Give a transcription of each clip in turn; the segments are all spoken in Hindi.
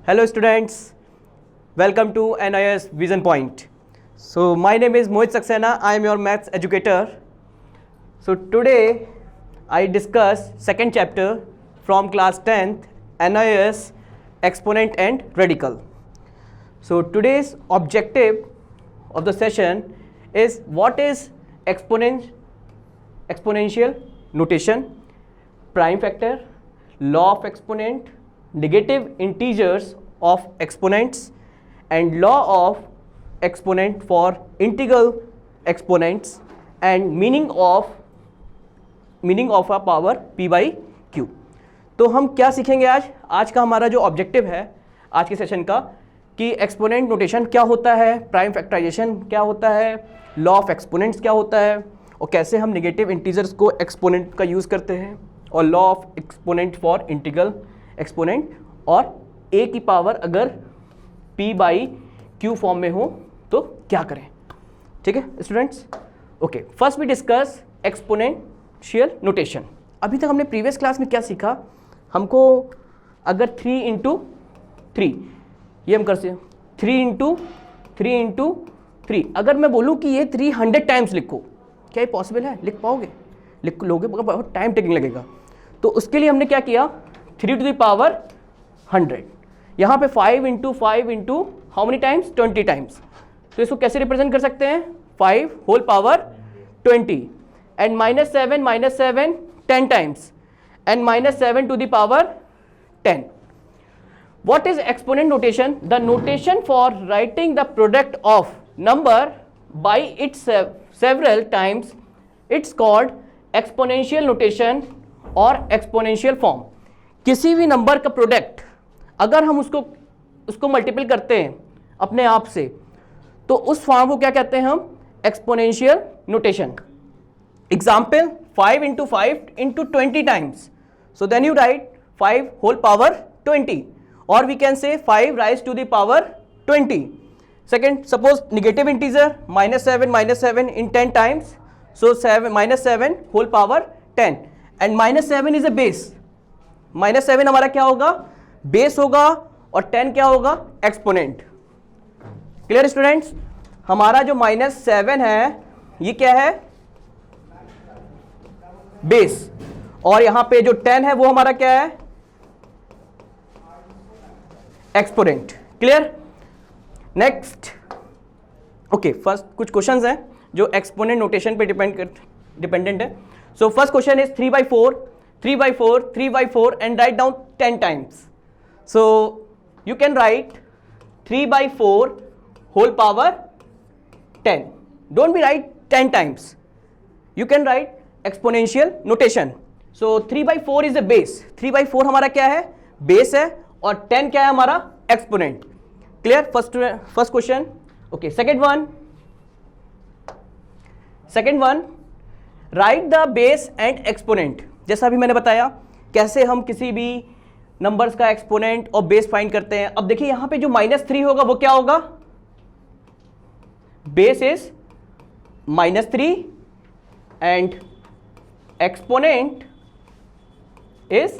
Hello students, welcome to NIS Vision Point. So my name is Mohit Saxena, I am your maths educator. So today I discuss second chapter from class 10th NIS exponent and radical. So today's objective of the session is what is exponential notation, prime factor, law of exponent, negative integers of exponents and law of exponent for integral exponents and meaning of a power p by q. तो हम क्या सीखेंगे आज का हमारा जो ऑब्जेक्टिव है आज के सेशन का कि एक्सपोनेंट नोटेशन क्या होता है, प्राइम फैक्टराइजेशन क्या होता है, लॉ ऑफ एक्सपोनेंट्स क्या होता है और कैसे हम नेगेटिव इंटीजर्स को एक्सपोनेंट का यूज़ करते हैं और law of exponent for integral exponent और a की पावर अगर p बाई q फॉर्म में हो तो क्या करें. ठीक है students. Okay, first we discuss exponential notation. अभी तक हमने प्रीवियस क्लास में क्या सीखा, हमको अगर 3 इंटू 3 ये हम कर सकते हैं 3 इंटू 3 अगर मैं बोलूँ कि ये 300 टाइम्स लिखो, क्या ये पॉसिबल है? लिख पाओगे? लिख लोगे मगर बहुत टाइम टेकिंग लगेगा. तो उसके लिए हमने क्या किया 3 टू द पावर 100. यहाँ पे 5 into how many times 20 times. तो इसको कैसे रिप्रेजेंट कर सकते हैं 5 whole power 20 and -7 10 times and -7 to the power 10. What is exponent notation? The notation for writing the product of number by its several times. It's called exponential notation और exponential form. किसी भी नंबर का प्रोडक्ट अगर हम उसको मल्टीपल करते हैं अपने आप से तो उस फॉर्म को क्या कहते हैं हम exponential notation. Example 5 into 5 into 20 times. So then you write 5 whole power 20 or we can say 5 raised to the power 20. Second, suppose negative integer -7 in 10 times, so -7 whole power 10 and -7 is a base. -7 हमारा क्या होगा बेस होगा और 10 क्या होगा एक्सपोनेंट. Clear students. हमारा जो -7 है ये क्या है बेस और यहां पे जो 10 है वो हमारा क्या है exponent. Clear. Next. Okay, first कुछ क्वेश्चंस हैं जो एक्सपोनेंट नोटेशन पे डिपेंडेंट है. So first question is 3 by 4 and write down 10 times. So you can write 3 by 4 whole power 10. Don't be write 10 times. You can write exponential notation. So 3 by 4 is a base. 3 by 4 हमारा क्या है बेस है और 10 क्या है हमारा exponent. Clear. First question. Okay, second one right the base and exponent. जैसा अभी मैंने बताया कैसे हम किसी भी नंबर्स का एक्सपोनेंट और बेस फाइंड करते हैं. अब देखिए यहां पे जो -3 होगा वो क्या होगा base is -3 and exponent is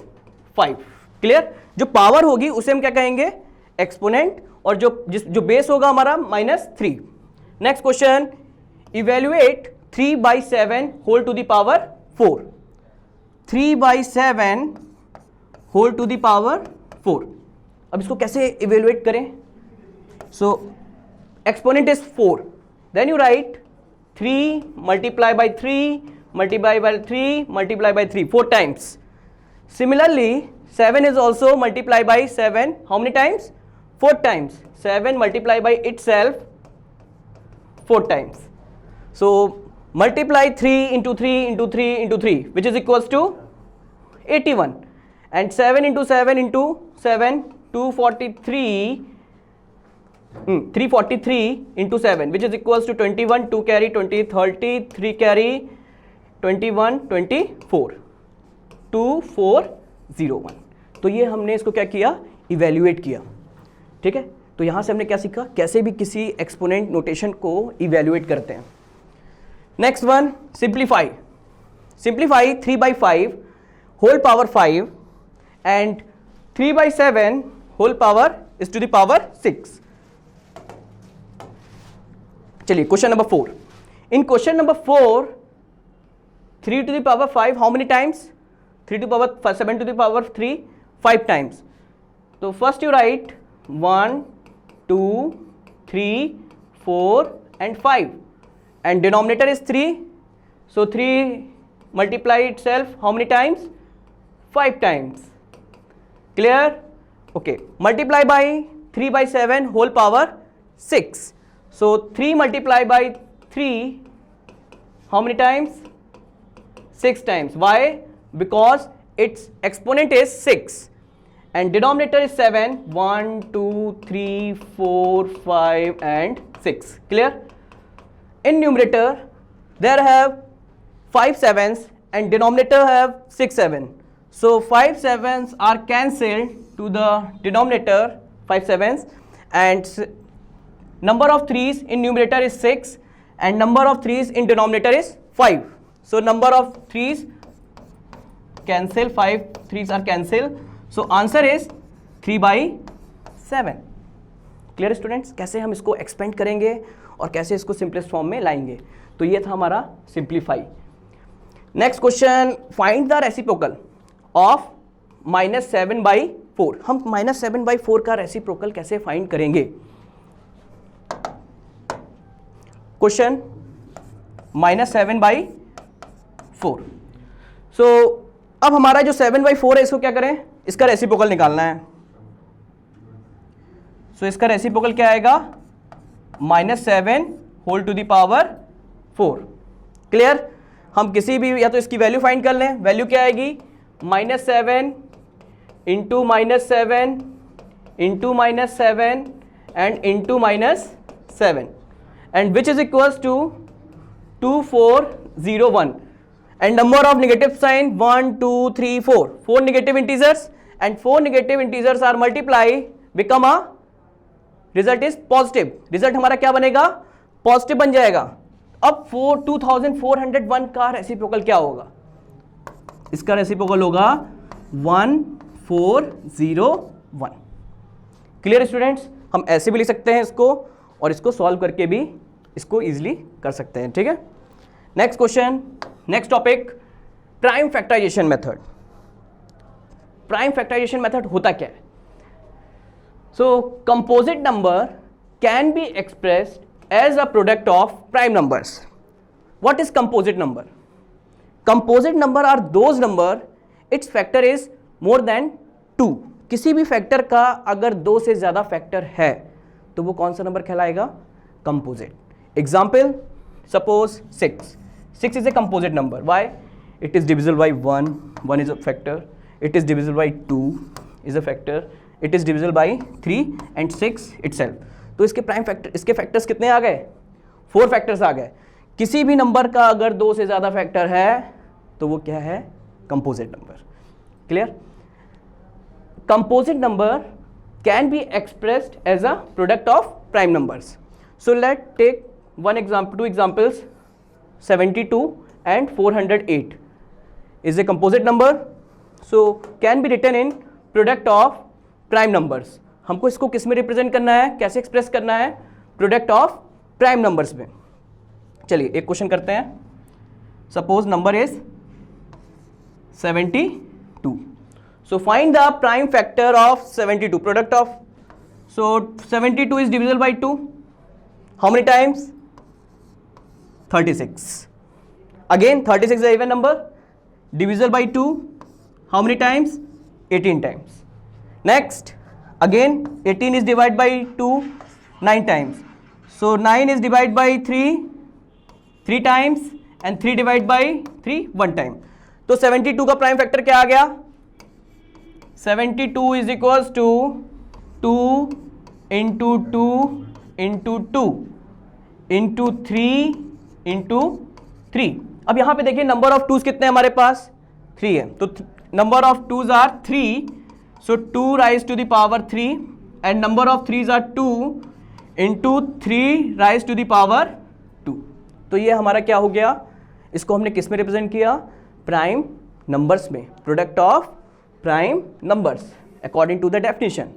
5. Clear. जो पावर होगी उसे हम क्या कहेंगे एक्सपोनेंट और जो बेस होगा हमारा -3. Next question. Evaluate 3 by 7 whole to the power 4. 3 by 7 whole to the power 4. अब इसको कैसे इवेल्युएट करें. So exponent is 4. Then you write 3 multiply by 3 multiply by 3 multiply by 3 4 times. Similarly 7 is also multiplied by 7 how many times 4 times. 7 multiplied by itself 4 times. So multiply 3 into 3 into 3 into 3 which is equals to 81 and 7 into 7 into 7 243 343 into 7 which is equals to 21 2 carry 20 30 3 carry 21 24 2401. तो ये हमने इसको क्या किया इवेल्युएट किया. ठीक है. तो यहां से हमने क्या सीखा कैसे भी किसी एक्सपोनेंट नोटेशन को इवेल्युएट करते हैं. Next one simplify. 3 by 5 whole power 5 and 3 by 7 whole power is to the power 6. चलिए question number 4. In question number 4, 3 to the power 5 how many times? 3 to the power 7 to the power 3 5 times. So first you write 1 2 3 4 and 5, and denominator is 3, so 3 multiply itself how many times? 5 times. Clear? Okay, multiply by 3 by 7 whole power 6. So 3 multiply by 3 how many times? 6 times. Why? Because its exponent is 6 and denominator is 7. 1 2 3 4 5 and 6. Clear? In numerator there have 5 sevens and denominator have 6 7. So 5 sevens are cancelled to the denominator, 5 sevens, and number of 3's in numerator is 6 and number of 3's in denominator is 5. So number of 3's cancel, 5 3's are cancelled. So answer is 3 by 7. Clear students? कैसे हम इसको एक्सपेंड करेंगे और कैसे इसको सिंपलेस्ट फॉर्म में लाएंगे, तो ये था हमारा simplify. Next question, find the reciprocal of -7/4. हम -7/4 का रेसिप्रोकल कैसे फाइंड करेंगे? क्वेश्चन -7/4. सो अब हमारा जो 7/4 है इसको क्या करें? इसका रेसिप्रोकल निकालना है. सो इसका रेसिप्रोकल क्या आएगा? -7 whole to the power 4. Clear? हम किसी भी या तो इसकी वैल्यू फाइंड कर लें. वैल्यू क्या आएगी? -7 into -7 into -7 and into -7 and which is equals to 2401 and number of negative sign 1 2 3 4 4 negative integers and 4 negative integers are multiply become a result is positive. result हमारा क्या बनेगा? पॉजिटिव बन जाएगा. अब 2401 का रेसिप्रोकल क्या होगा? इसका रेसिप्रोकल होगा 1401. Clear students? हम ऐसे भी लिख सकते हैं इसको और इसको सॉल्व करके भी इसको इजीली कर सकते हैं. ठीक है. Next question, next topic, prime factorisation method. Prime factorisation method होता क्या है? So composite number can be expressed as a product of prime numbers. What is composite number? Composite number are those number its factor is more than 2. किसी भी फैक्टर का अगर 2 से ज्यादा फैक्टर है तो वो कौन सा नंबर कहलाएगा? Composite. Example, suppose 6. 6 is a composite number. Why? It is divisible by 1. 1 is a factor. It is divisible by 2 is a factor. It is divisible by 3 and 6 itself. तो इसके प्राइम फैक्टर, इसके फैक्टर्स कितने आ गए? 4 फैक्टर्स आ गए. किसी भी नंबर का अगर 2 से ज़्यादा फैक्टर है तो वो क्या है? Composite number. Clear? Composite number can be expressed as a product of prime numbers. So let take two examples. 72 and 408 is a composite number, so can be written in product of prime numbers. हमको इसको किस में रिप्रेजेंट करना है, कैसे एक्सप्रेस करना है? प्रोडक्ट ऑफ प्राइम नंबर्स में. चलिए एक क्वेश्चन करते हैं. Suppose number is 72. So find the prime factor of 72, product of. So 72 is divisible by 2. How many times? 36. Again 36 is an even number, divisible by 2. How many times? 18 times. Next, again 18 is divided by 2 9 times. So 9 is divided by 3 times and 3 divided by 3 1 time. तो 72 का प्राइम फैक्टर क्या आ गया? 72 is equals to 2 into 2 into 2 into 3 into 3. अब यहां पे देखिए नंबर ऑफ 2's कितने हमारे पास? 3 है. तो number of 2's are 3. So 2 raise to the power 3 and number of 3's are 2 into 3 raise to the power 2. तो ये हमारा क्या हो गया? इसको हमने किस में रिप्रेजेंट किया? प्राइम नंबर्स में. Product of prime numbers according to the definition.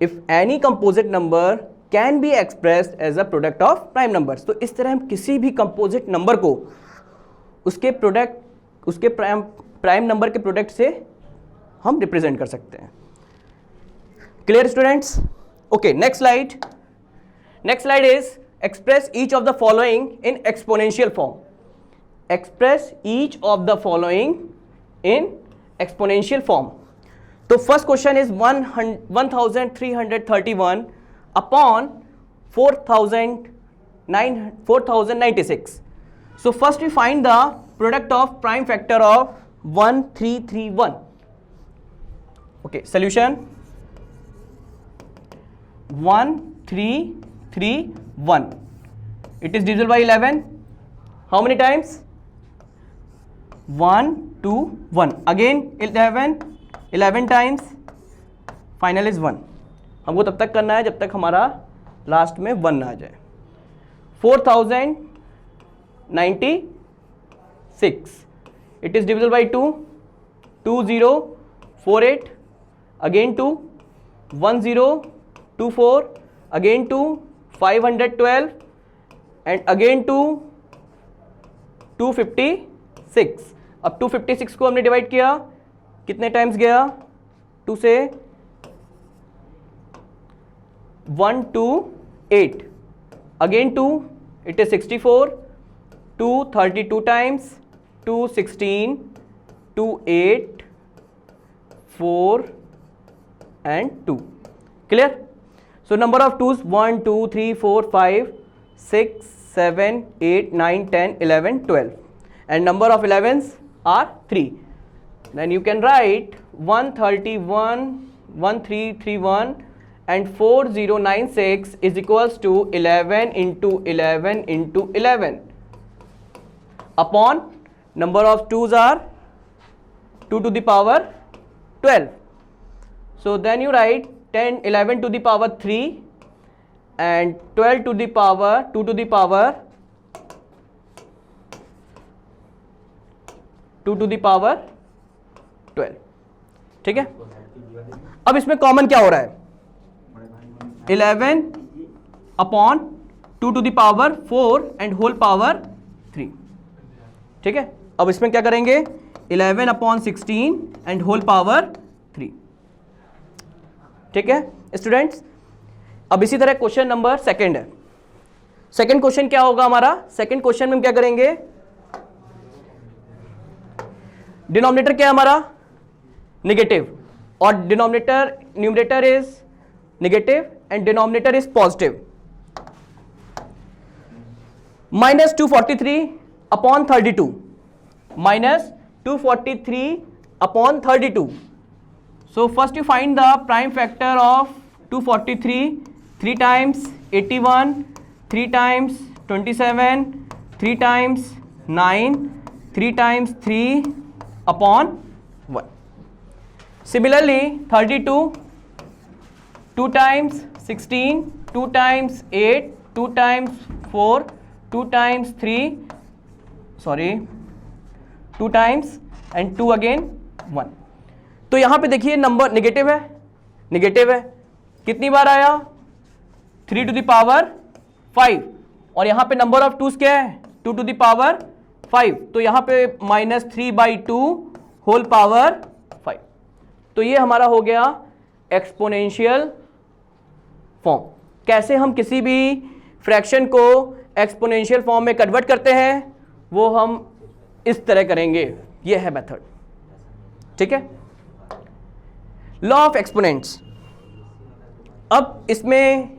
If any composite number can be expressed as a product of prime numbers. तो इस तरह हम किसी भी कंपोजिट नंबर को उसके प्राइम नंबर के प्रोडक्ट से हम रिप्रेजेंट कर सकते हैं। Clear students? Okay, next slide is express each of the following in exponential form. Express each of the following in exponential form. तो first question is 1331 upon 4096. So first we find the product of prime factor of 1331. Okay, solution 1331. It is divisible by 11. How many times? 1 2 1. Again 11 times. Final is 1. हमको तब तक करना है जब तक हमारा लास्ट में 1 ना आ जाए। 4096. It is divisible by 2. 2048. Again 2. 1024. Again 2. 512. And again 2. 256. अब 256 को हमने डिवाइड किया, कितने टाइम्स गया? 2 से 1 2 8. Again 2, it is 64. 2 32 times. 2 16. 2 8. 4 and 2. Clear? So number of 2's 1 2 3 4 5 6 7 8 9 10 11 12, and number of 11's are 3. Then you can write 131 1331 and 4096 is equals to 11 into 11 into 11 upon number of 2's are 2 to the power 12. So then you write 11 to the power 3 and 12 to the power 2 to the power 2 to the power 12. ठीक है? अब इसमें कॉमन क्या हो रहा है? 11 upon 2 to the power 4 and whole power 3. ठीक है? अब इसमें क्या करेंगे? 11 अपॉन 16 and whole power 3. ठीक है स्टूडेंट्स? अब इसी तरह क्वेश्चन नंबर सेकंड है। सेकंड क्वेश्चन क्या होगा हमारा? सेकंड क्वेश्चन में हम क्या करेंगे? डिनोमिनेटर क्या है हमारा? नेगेटिव, और numerator is negative and denominator is positive. Minus 243 upon 32, minus 243 upon 32. So first you find the prime factor of 243. 3 times 81, 3 times 27, 3 times 9, 3 times 3 upon 1. Similarly 32, 2 times 16, 2 times 8, 2 times 4, 2 times 3, 2 times and 2 again 1. तो यहां पे देखिए नंबर नेगेटिव है, कितनी बार आया? 3 to the power 5, और यहां पे नंबर ऑफ 2's क्या है? 2 to the power 5. तो यहां पे -3/2 होल पावर 5. तो ये हमारा हो गया एक्सपोनेंशियल फॉर्म। कैसे हम किसी भी फ्रैक्शन को एक्सपोनेंशियल फॉर्म में कन्वर्ट करते हैं वो हम इस तरह करेंगे। ये है मेथड। ठीक है? Law of exponents. अब इसमें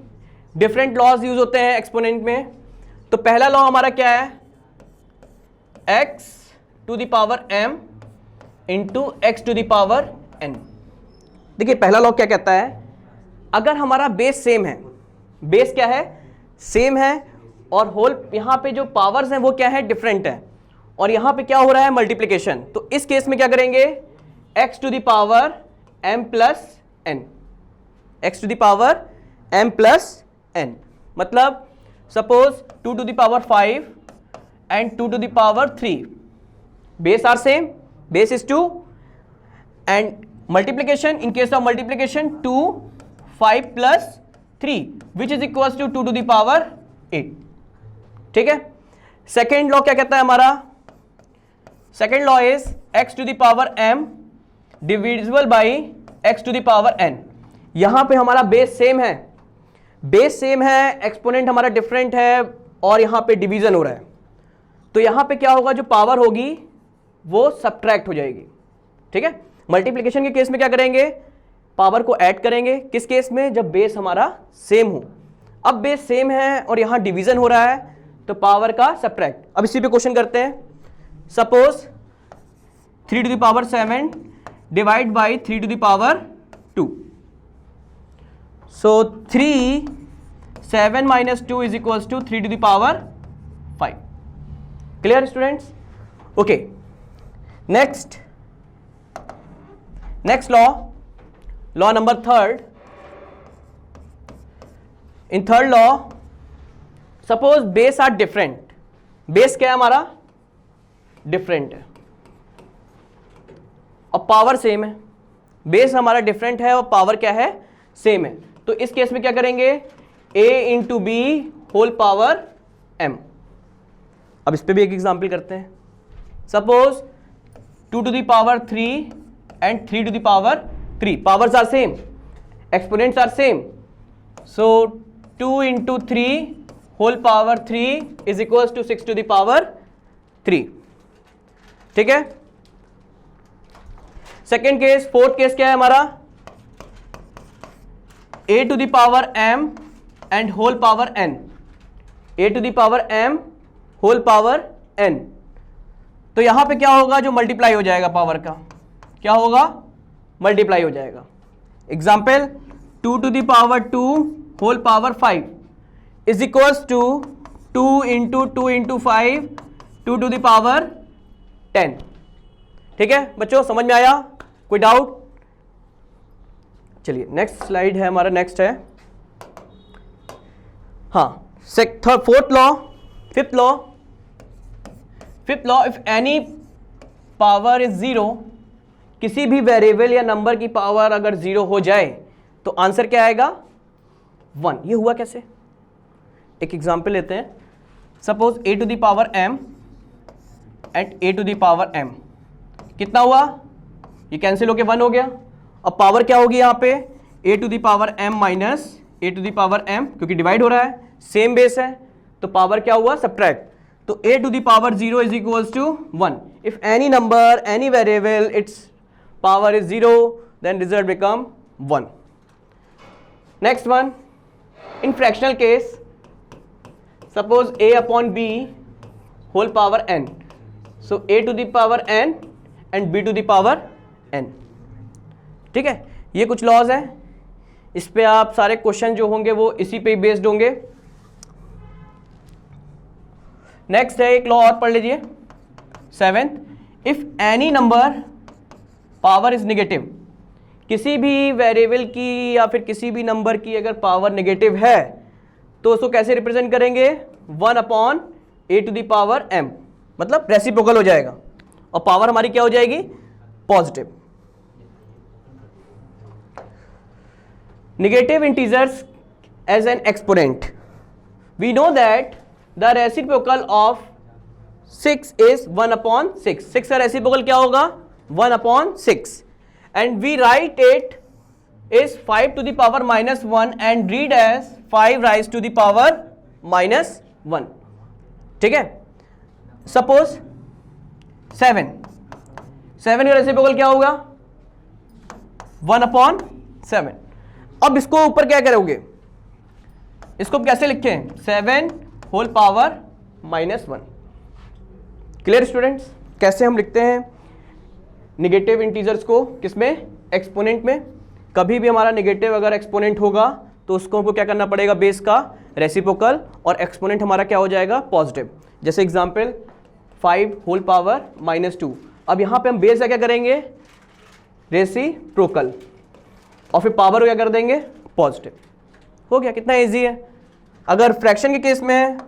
डिफरेंट लॉज यूज होते हैं एक्सपोनेंट में। तो पहला लॉ हमारा क्या है? x to the power m into x to the power n। देखिए पहला लॉ क्या कहता है? अगर हमारा बेस सेम है, बेस क्या है? सेम है, और होल यहां पे जो पावर्स हैं वो क्या है? डिफरेंट है, और यहां पे क्या हो रहा है? मल्टीप्लिकेशन। तो इस केस में क्या करेंगे? x to the power m plus n, x to the power m plus n। मतलब suppose 2 to the power 5 and 2 to the power 3, base are same, base is 2, and multiplication, in case of multiplication 2 5 plus 3 which is equal to 2 to the power 8। ठीक है, सेकेंड लॉ क्या कहता है हमारा? Second law is x to the power m divisible by x to the power n। यहां पे हमारा बेस सेम है, बेस सेम है, एक्सपोनेंट हमारा डिफरेंट है और यहां पे डिवीजन हो रहा है, तो यहां पे क्या होगा, जो पावर होगी वो सब्ट्रैक्ट हो जाएगी। ठीक है, मल्टीप्लिकेशन के केस में क्या करेंगे, पावर को ऐड करेंगे, किस केस में, जब बेस हमारा सेम हो। अब बेस सेम है और यहां डिवीजन हो रहा है तो पावर का सब्ट्रैक्ट। अब इसी पे क्वेश्चन करते हैं। Suppose 3 to the power 7 divide by 3 to the power 2। So 3 7 minus 2 is equals to 3 to the power 5। Clear students? Okay, next law number third. In third law, suppose base are different. Base क्या है हमारा? डिफरेंट है और पावर सेम है। बेस हमारा डिफरेंट है और पावर क्या है? सेम है। तो इस केस में क्या करेंगे, a into B whole power m। अब इस पे भी एक एग्जाम्पल करते हैं। Suppose 2 to the power 3 and 3 to the power 3, powers are same, exponents are same, so 2 into 3 whole power 3 is equals to 6 to the power 3। ठीक है, सेकेंड केस, फोर्थ केस क्या है हमारा? a to the power m and whole power n, a to the power m whole power n। तो यहां पे क्या होगा, जो मल्टीप्लाई हो जाएगा पावर का, क्या होगा? मल्टीप्लाई हो जाएगा। Example 2 to the power 2 whole power 5 is equals to 2 into 2 into 5 2 to the power 10। ठीक है बच्चों, समझ में आया? कोई डाउट? चलिए नेक्स्ट स्लाइड है हमारा, नेक्स्ट है हाँ fourth law, fifth law, if any power is 0, किसी भी वेरिएबल या नंबर की पावर अगर 0 हो जाए तो आंसर क्या आएगा? 1। ये हुआ कैसे? एक एग्जांपल लेते हैं। Suppose a to the power m and a to the power m, कितना हुआ? ये कैंसिल होके 1 हो गया। अब पावर क्या होगी यहाँ पे? a to the power m minus a to the power m, क्योंकि डिवाइड हो रहा है, सेम बेस है, तो पावर क्या हुआ? सब्ट्रैक्ट। तो a to the power 0 is equals to 1। If any number, any variable, its power is 0, then result become 1. Next one, in fractional case, suppose a upon b whole power n. So a to the power n and b to the power n. ठीक है, ये कुछ लॉज है, इस पे आप सारे क्वेश्चन जो होंगे वो इसी पे बेस्ड होंगे। नेक्स्ट है एक लॉ और पढ़ लीजिए, 7th, if any number power is negative, किसी भी वेरिएबल की या फिर किसी भी नंबर की अगर पावर नेगेटिव है तो उसको कैसे रिप्रेजेंट करेंगे? 1 upon a to the power m, मतलब रेसिप्रोकल हो जाएगा और पावर हमारी क्या हो जाएगी? Positive. Negative integers as an exponent, we know that the reciprocal of 6 is 1 upon 6। 6 का रेसिप्रोकल क्या होगा? 1 upon 6, and we write it is 5 to the power minus 1 and read as 5 raised to the power minus 1। ठीक है, सपोज 7 का रेसिप्रोकल क्या होगा? 1 upon 7। अब इसको ऊपर क्या करोगे? इसको कैसे लिखें? 7 whole power minus 1। Clear students? कैसे हम लिखते हैं नेगेटिव इंटीजर्स को? किसमें? एक्सपोनेंट में। कभी भी हमारा नेगेटिव अगर एक्सपोनेंट होगा तो उसको हमको क्या करना पड़ेगा? बेस का रेसिप्रोकल, और एक्सपोनेंट हमारा क्या हो जाएगा? पॉजिटिव। जैसे एग्जांपल 5 होल पावर माइनस 2। अब यहाँ पे हम बेस क्या करेंगे? रेसिप्रोकल, और फिर पावर क्या कर देंगे? पॉजिटिव। हो गया, कितना ईजी है। अगर फ्रैक्शन के केस में है,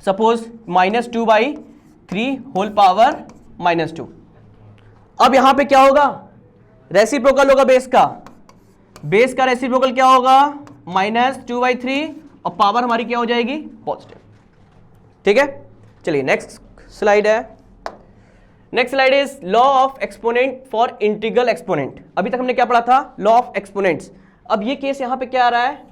सपोज -2/3 होल पावर -2। अब यहां पे क्या होगा? रेसिप्रोकल होगा बेस का, बेस का रेसिप्रोकल क्या होगा, -2/3, और पावर हमारी क्या हो जाएगी, पॉजिटिव। ठीक है, चलिए नेक्स्ट स्लाइड है। Next slide is law of exponent for integral exponent. अभी तक हमने क्या पढ़ा था, लॉ ऑफ एक्सपोनेंट्स। अब ये केस यहां पे क्या आ रहा है,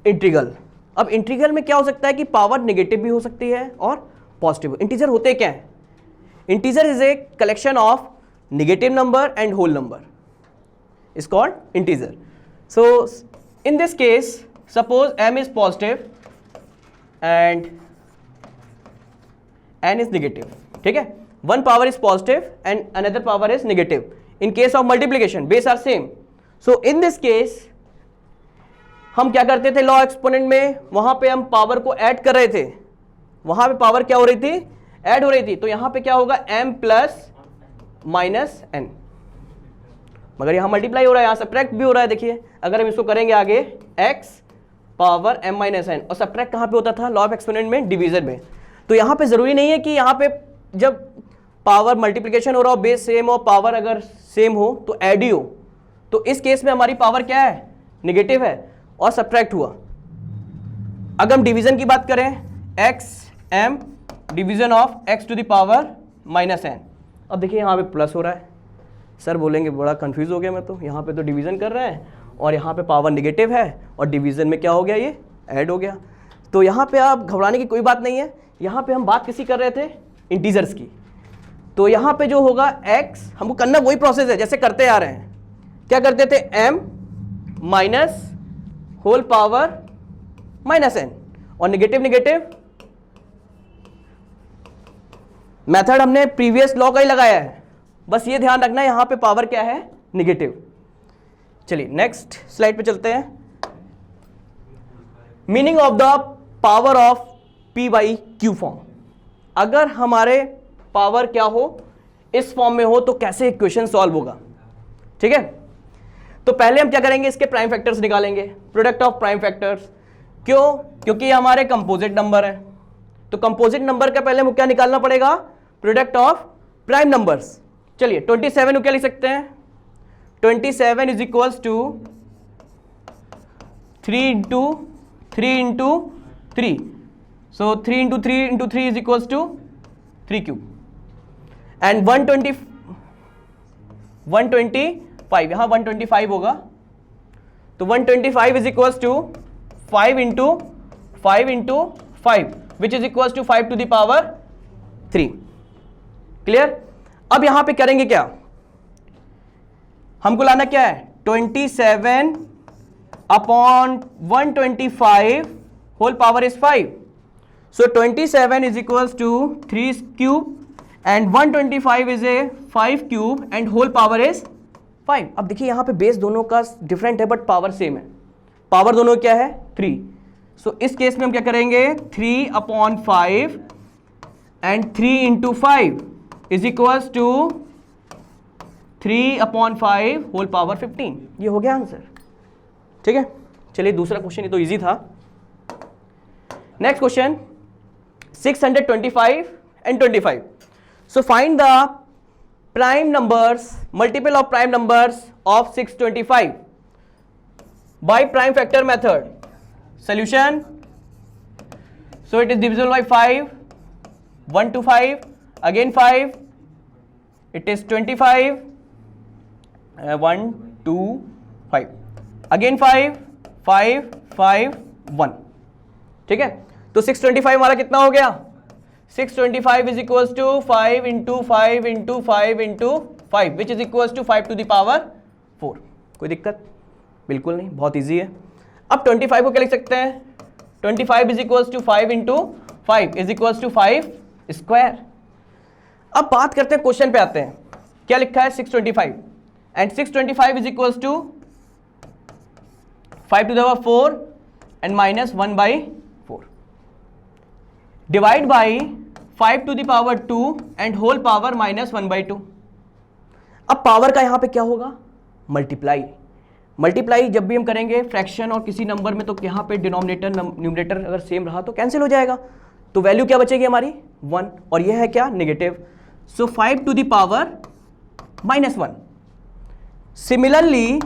इंटीग्रल। अब इंटीग्रल में क्या हो सकता है कि पावर नेगेटिव भी हो सकती है और पॉजिटिव। इंटीजर होते क्या है, integer is a collection of negative number and whole number, is called integer. So in this case suppose m is positive and n is negative, ठीक है, one power is positive and another power is negative. In case of multiplication base are same. So in this case हम क्या करते थे, लॉ एक्सपोनेंट में वहां पे हम पावर को ऐड कर रहे थे, वहां पे पावर क्या हो रही थी, ऐड हो रही थी। तो यहां पे क्या होगा, m प्लस माइनस n, मगर यहां मल्टीप्लाई हो रहा है, यहां सब्ट्रैक्ट भी हो रहा है। देखिए अगर हम इसको करेंगे आगे, x power m minus n, और सब्ट्रैक्ट कहां पे होता था, लॉ ऑफ एक्सपोनेंट में, डिवीजन में। तो यहां पे जरूरी नहीं है कि यहां पे जब पावर मल्टीप्लिकेशन हो रहा हो, बेस सेम हो, पावर अगर सेम हो तो ऐड ही हो। तो इस केस में हमारी पावर क्या है, नेगेटिव है और सब्ट्रैक्ट हुआ। अगर हम डिवीजन की बात करें, x m division of x to the power minus n। अब देखिए यहाँ पे प्लस हो रहा है, सर बोलेंगे बड़ा कंफ्यूज हो गया मैं, तो यहाँ पे तो डिवीजन कर रहे हैं और यहाँ पे पावर नेगेटिव है और डिवीजन में क्या हो गया, ये ऐड हो गया। तो यहाँ पे आप घबराने की कोई बात नहीं है, यहाँ पे हम बात किसी कर रहे थे, इंटीजर्स की। तो यहाँ पे जो होगा x, हमको करना वही प्रोसेस है जैसे करते आ रहे हैं। क्या करते थे, m minus whole power minus n, और नेगेटिव नेगेटिव मेथड हमने प्रीवियस लॉ का ही लगाया है, बस ये ध्यान रखना है यहाँ पे पावर क्या है, नेगेटिव। चलिए नेक्स्ट स्लाइड पे चलते हैं। Meaning of the power of p by Q form. अगर हमारे पावर क्या हो, इस फॉर्म में हो, तो कैसे इक्वेशन सॉल्व होगा, ठीक है। तो पहले हम क्या करेंगे, इसके प्राइम फैक्टर्स निकालेंगे, प्रोडक्ट ऑफ प्राइम फैक्टर्स। क्यों, क्योंकि ये हमारे कंपोजिट नंबर है, तो कंपोजिट नंबर का पहले हमको क्या निकालना पड़ेगा, प्रोडक्ट ऑफ प्राइम नंबर्स। चलिए 27 को क्या लिख सकते हैं, 27 इज इक्वल्स टू 3 इंटू 3, सो 3 into 3 is equals to 3 cube, and 125, यहाँ 125 होगा, तो 125 is equals to 5 into 5 which is equals to 5 to the power 3। Clear. अब यहां पे करेंगे क्या, हमको लाना क्या है, 27 upon 125 whole power is 5, so 27 is equals to 3 cube and 125 is a 5 cube and whole power is 5। अब देखिए यहां पे बेस दोनों का डिफरेंट है बट पावर सेम है, पावर दोनों क्या है, 3। सो इस केस में हम क्या करेंगे, 3 upon 5 and 3 into 5 is equals to 3 upon 5 whole power 15। ये हो गया आंसर, ठीक है। चलिए दूसरा क्वेश्चन, ये तो इजी था। Next question 625 and 25। So find the prime numbers, multiple of prime numbers of 625 by prime factor method. Solution, so it is divisible by 5, 1 to 5, again 5, it is 25, 1 2 5, again 5 5 5 1, ठीक है। तो 625 हमारा कितना हो गया, 625 is equals to 5 into 5 into 5 into 5 which is equals to 5 to the power 4। कोई दिक्कत बिल्कुल नहीं, बहुत इजी है। अब 25 को क्या लिख सकते हैं, 25 is equals to 5 into 5 is equals to 5 square. अब बात करते हैं, क्वेश्चन पे आते हैं, क्या लिखा है 625 and 625 is equals to 5 to the power 4 and minus 1 by 4 divide by 5 to the power 2 and whole power minus 1 by 2। अब पावर का यहां पे क्या होगा, मल्टीप्लाई। मल्टीप्लाई जब भी हम करेंगे फ्रैक्शन और किसी नंबर में, तो यहाँ पे डिनोमिनेटर न्यूमरेटर अगर सेम रहा तो कैंसिल हो जाएगा, तो वैल्यू क्या बचेगी हमारी 1, और ये है क्या, negative. So 5 to the power minus 1। Similarly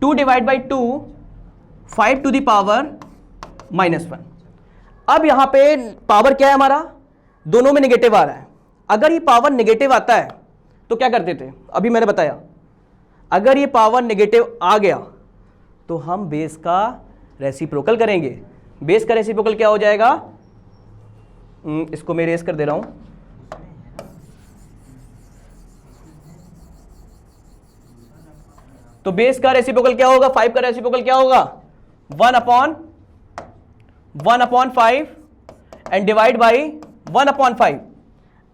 2 divide by 2 5 to the power -1। अब यहां पे पावर क्या है हमारा, दोनों में नेगेटिव आ रहा है। अगर ये पावर नेगेटिव आता है तो क्या करते थे, अभी मैंने बताया, अगर ये पावर नेगेटिव आ गया तो हम बेस का रेसिप्रोकल करेंगे। बेस का रेसिप्रोकल क्या हो जाएगा, इसको मैं इरेज कर दे रहा हूं, तो बेस का रेसिप्रोकल क्या होगा, 5 का रेसिप्रोकल क्या होगा, 1/5 एंड डिवाइड बाई 1/5।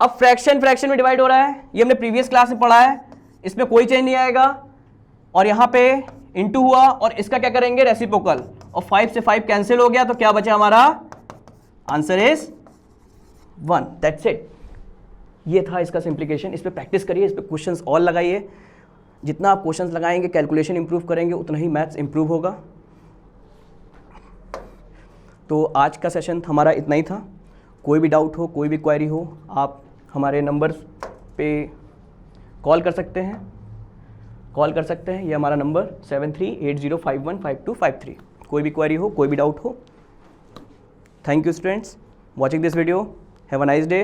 अब फ्रैक्शन फ्रैक्शन में डिवाइड हो रहा है, ये हमने प्रीवियस क्लास में पढ़ा है, इसमें कोई चेंज नहीं आएगा। और यहां पे इनटू हुआ और इसका क्या करेंगे, रेसिप्रोकल, और 5 से 5 कैंसिल हो गया, तो क्या बचा हमारा, आंसर इज 1। That's it. ये था इसका सिंप्लीकेशन। इस पे प्रैक्टिस करिए, इस पे क्वेश्चंस और लगाइए। जितना आप क्वेश्चंस लगाएंगे, कैलकुलेशन इंप्रूव करेंगे, उतना ही मैथ्स इंप्रूव होगा। तो आज का सेशन हमारा इतना ही था। कोई भी डाउट हो, कोई भी क्वेरी हो, आप हमारे नंबर पे कॉल कर सकते हैं, ये हमारा नंबर 7380515253। कोई भी क्वेरी हो, कोई भी डाउट हो। Thank you students watching this video. Have a nice day.